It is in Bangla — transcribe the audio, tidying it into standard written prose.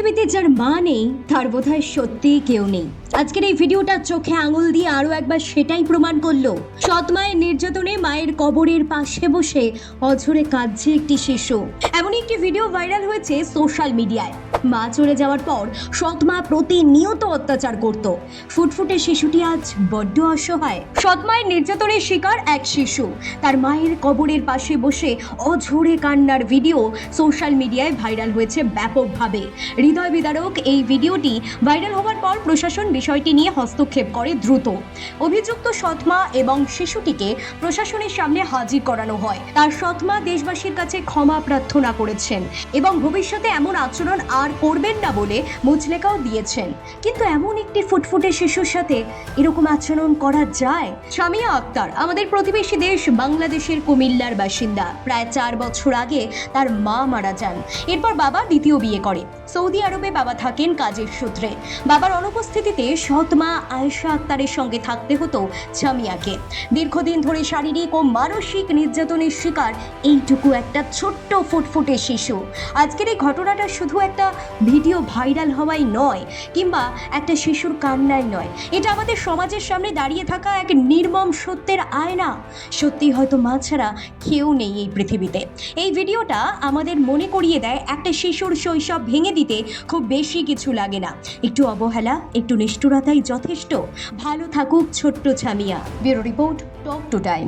পৃথিবীতে যার মা নেই তার বোধহয় সত্যিই কেউ নেই। আজকের এই ভিডিওটা চোখে আঙুল দিয়ে আরো একবার সেটাই প্রমাণ করলো। সৎ মায়ের নির্যাতনে মায়ের কবরের পাশে বসে অঝরে কাঁদছে একটি শিশু। এমনই একটি ভিডিও ভাইরাল হয়েছে সোশ্যাল মিডিয়ায়। মা চলে যাওয়ার পর সৎ মা প্রতিনিয়ত অত্যাচার করত। ফুটফুটে শিশুটি আজ বড্ড অসহায়। সৎ মায়ের নির্যাতনের শিকার এক শিশু তার মায়ের কবরের পাশে বসে অঝরে কান্নার ভিডিও সোশ্যাল মিডিয়ায় ভাইরাল হয়েছে ব্যাপকভাবে। হৃদয় বিদারক এই ভিডিওটি ভাইরাল হওয়ার পর প্রশাসন বিষয়টি নিয়ে হস্তক্ষেপ করে দ্রুত। অভিযুক্ত সৎমা এবং শিশুটিকে প্রশাসনের সামনে হাজির করানো হয়। তার সৎমা দেশবাসীর কাছে ক্ষমা প্রার্থনা করেছেন এবং ভবিষ্যতে এমন আচরণ আর করবেন না বলে মুচলেকাও দিয়েছেন। কিন্তু এমন একটি ফুটফুটে শিশুর সাথে এরকম আচরণ করা যায়? সামিয়া আক্তার আমাদের প্রতিবেশী দেশ বাংলাদেশের কুমিল্লার বাসিন্দা। প্রায় 4 বছর আগে তার মা মারা যান। এরপর বাবা দ্বিতীয় বিয়ে করে। সৌদি আরবে বাবা থাকেন কাজের সূত্রে। বাবার অনুপস্থিতিতে সৎ মা আয়েশা আক্তারের সঙ্গে থাকতে হতো সামিয়াকে। দীর্ঘদিন ধরে শারীরিক ও মানসিক নির্যাতনের শিকার এইটুকু একটা ছোট্ট ফুটফুটে শিশু। আজকের এই ঘটনাটা শুধু একটা ভিডিও ভাইরাল হওয়াই নয়, কিংবা একটা শিশুর কান্নাই নয়, এটা আমাদের সমাজের সামনে দাঁড়িয়ে থাকা এক নির্মম সত্যের আয়না। সত্যি হয়তো মা ছাড়া কেউ নেই এই পৃথিবীতে। এই ভিডিওটা আমাদের মনে করিয়ে দেয় একটা শিশুর শৈশব ভেঙে দিতে খুব বেশি কিছু লাগে না। একটু অবহেলা, একটু নিষ্ঠুরতাই যথেষ্ট। ভালো থাকুক ছোট্ট Samia. Bureau report, talk to time.